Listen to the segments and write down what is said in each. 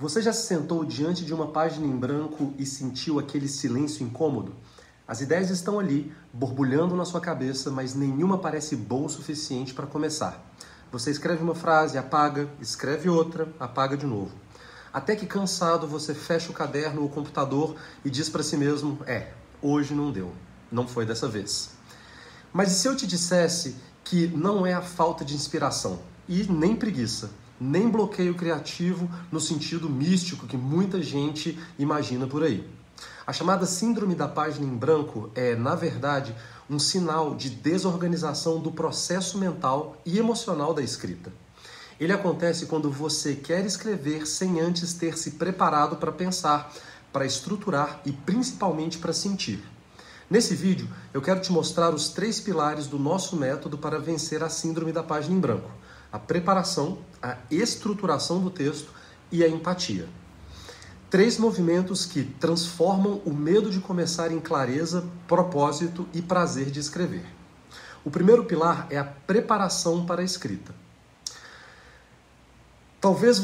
Você já se sentou diante de uma página em branco e sentiu aquele silêncio incômodo? As ideias estão ali, borbulhando na sua cabeça, mas nenhuma parece boa o suficiente para começar. Você escreve uma frase, apaga, escreve outra, apaga de novo. Até que cansado você fecha o caderno ou o computador e diz para si mesmo, hoje não deu, não foi dessa vez. Mas e se eu te dissesse que não é a falta de inspiração e nem preguiça, nem bloqueio criativo no sentido místico que muita gente imagina por aí? A chamada síndrome da página em branco é, na verdade, um sinal de desorganização do processo mental e emocional da escrita. Ele acontece quando você quer escrever sem antes ter se preparado para pensar, para estruturar e principalmente para sentir. Nesse vídeo, eu quero te mostrar os 3 pilares do nosso método para vencer a síndrome da página em branco: a preparação, a estruturação do texto e a empatia. 3 movimentos que transformam o medo de começar em clareza, propósito e prazer de escrever. O primeiro pilar é a preparação para a escrita. Talvez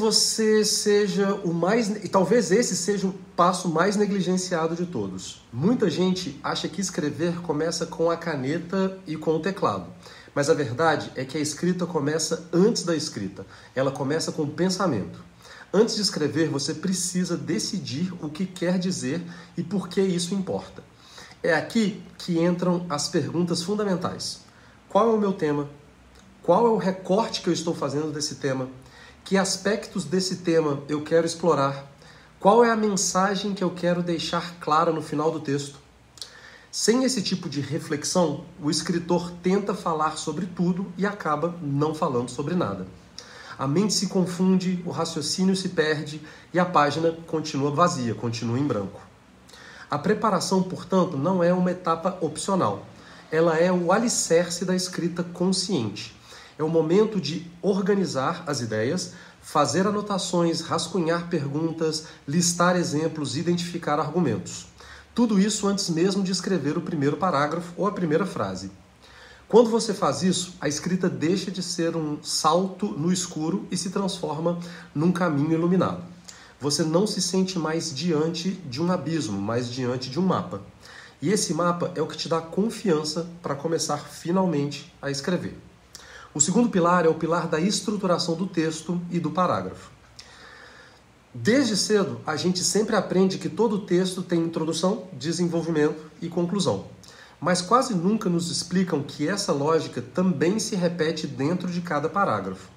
esse seja o passo mais negligenciado de todos. Muita gente acha que escrever começa com a caneta e com o teclado. Mas a verdade é que a escrita começa antes da escrita. Ela começa com o pensamento. Antes de escrever, você precisa decidir o que quer dizer e por que isso importa. É aqui que entram as perguntas fundamentais. Qual é o meu tema? Qual é o recorte que eu estou fazendo desse tema? Que aspectos desse tema eu quero explorar? Qual é a mensagem que eu quero deixar clara no final do texto? Sem esse tipo de reflexão, o escritor tenta falar sobre tudo e acaba não falando sobre nada. A mente se confunde, o raciocínio se perde e a página continua vazia, continua em branco. A preparação, portanto, não é uma etapa opcional. Ela é o alicerce da escrita consciente. É o momento de organizar as ideias, fazer anotações, rascunhar perguntas, listar exemplos, identificar argumentos. Tudo isso antes mesmo de escrever o primeiro parágrafo ou a primeira frase. Quando você faz isso, a escrita deixa de ser um salto no escuro e se transforma num caminho iluminado. Você não se sente mais diante de um abismo, mas diante de um mapa. E esse mapa é o que te dá confiança para começar finalmente a escrever. O segundo pilar é o pilar da estruturação do texto e do parágrafo. Desde cedo, a gente sempre aprende que todo texto tem introdução, desenvolvimento e conclusão. Mas quase nunca nos explicam que essa lógica também se repete dentro de cada parágrafo.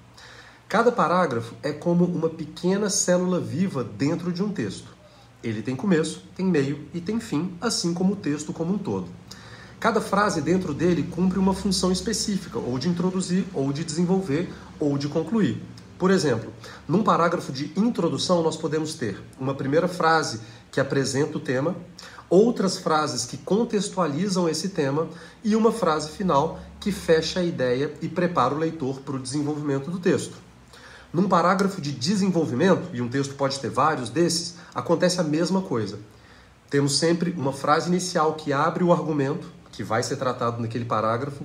Cada parágrafo é como uma pequena célula viva dentro de um texto. Ele tem começo, tem meio e tem fim, assim como o texto como um todo. Cada frase dentro dele cumpre uma função específica, ou de introduzir, ou de desenvolver, ou de concluir. Por exemplo, num parágrafo de introdução nós podemos ter uma primeira frase que apresenta o tema, outras frases que contextualizam esse tema e uma frase final que fecha a ideia e prepara o leitor para o desenvolvimento do texto. Num parágrafo de desenvolvimento, e um texto pode ter vários desses, acontece a mesma coisa. Temos sempre uma frase inicial que abre o argumento, que vai ser tratado naquele parágrafo,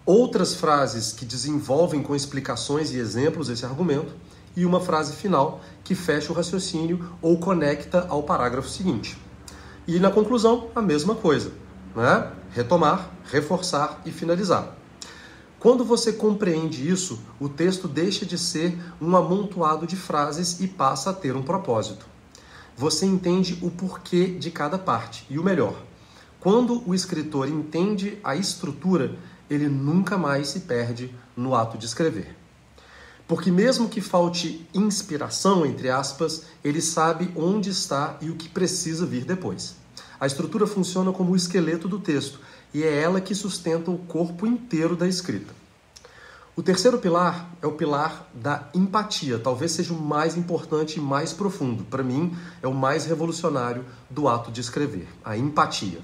outras frases que desenvolvem com explicações e exemplos esse argumento, e uma frase final que fecha o raciocínio ou conecta ao parágrafo seguinte. E na conclusão, a mesma coisa, né? Retomar, reforçar e finalizar. Quando você compreende isso, o texto deixa de ser um amontoado de frases e passa a ter um propósito. Você entende o porquê de cada parte, e o melhor, quando o escritor entende a estrutura, ele nunca mais se perde no ato de escrever. Porque mesmo que falte inspiração, entre aspas, ele sabe onde está e o que precisa vir depois. A estrutura funciona como o esqueleto do texto e é ela que sustenta o corpo inteiro da escrita. O terceiro pilar é o pilar da empatia, talvez seja o mais importante e mais profundo. Para mim, é o mais revolucionário do ato de escrever, a empatia.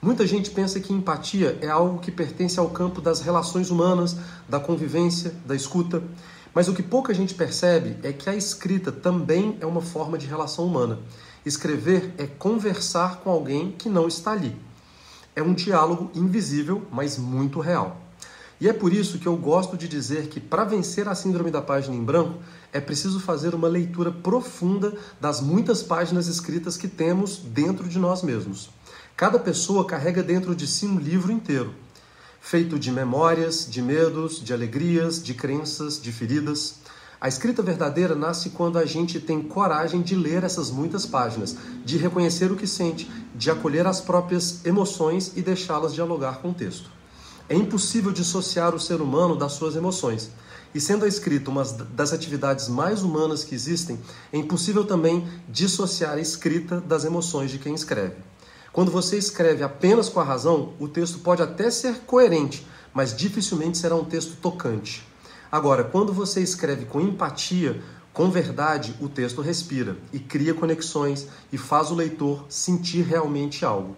Muita gente pensa que empatia é algo que pertence ao campo das relações humanas, da convivência, da escuta. Mas o que pouca gente percebe é que a escrita também é uma forma de relação humana. Escrever é conversar com alguém que não está ali. É um diálogo invisível, mas muito real. E é por isso que eu gosto de dizer que para vencer a síndrome da página em branco, é preciso fazer uma leitura profunda das muitas páginas escritas que temos dentro de nós mesmos. Cada pessoa carrega dentro de si um livro inteiro, feito de memórias, de medos, de alegrias, de crenças, de feridas. A escrita verdadeira nasce quando a gente tem coragem de ler essas muitas páginas, de reconhecer o que sente, de acolher as próprias emoções e deixá-las dialogar com o texto. É impossível dissociar o ser humano das suas emoções. E sendo a escrita uma das atividades mais humanas que existem, é impossível também dissociar a escrita das emoções de quem escreve. Quando você escreve apenas com a razão, o texto pode até ser coerente, mas dificilmente será um texto tocante. Agora, quando você escreve com empatia, com verdade, o texto respira e cria conexões e faz o leitor sentir realmente algo.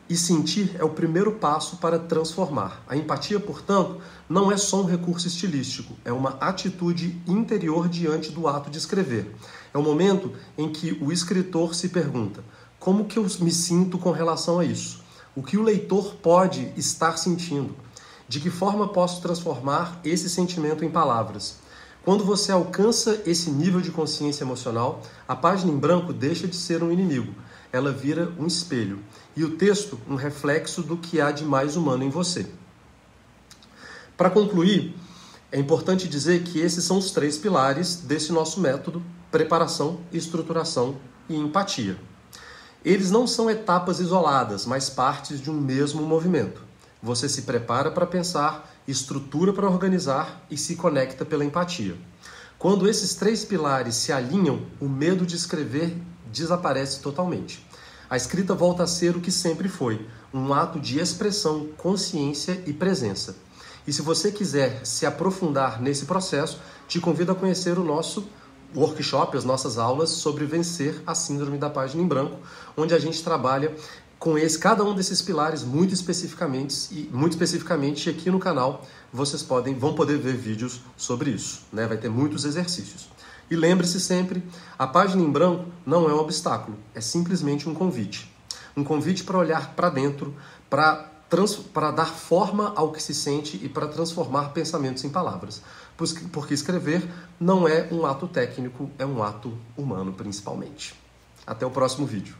E sentir é o primeiro passo para transformar. A empatia, portanto, não é só um recurso estilístico, é uma atitude interior diante do ato de escrever. É o momento em que o escritor se pergunta: como que eu me sinto com relação a isso? O que o leitor pode estar sentindo? De que forma posso transformar esse sentimento em palavras? Quando você alcança esse nível de consciência emocional, a página em branco deixa de ser um inimigo. Ela vira um espelho. E o texto, um reflexo do que há de mais humano em você. Para concluir, é importante dizer que esses são os 3 pilares desse nosso método: preparação, estruturação e empatia. Eles não são etapas isoladas, mas partes de um mesmo movimento. Você se prepara para pensar, estrutura para organizar e se conecta pela empatia. Quando esses 3 pilares se alinham, o medo de escrever desaparece totalmente. A escrita volta a ser o que sempre foi, um ato de expressão, consciência e presença. E se você quiser se aprofundar nesse processo, te convido a conhecer o nosso workshop, as nossas aulas sobre vencer a síndrome da página em branco, onde a gente trabalha com cada um desses pilares muito especificamente aqui no canal vocês vão poder ver vídeos sobre isso, né? Vai ter muitos exercícios. E lembre-se sempre, a página em branco não é um obstáculo, é simplesmente um convite. Um convite para olhar para dentro, para dar forma ao que se sente e para transformar pensamentos em palavras. Porque escrever não é um ato técnico, é um ato humano principalmente. Até o próximo vídeo.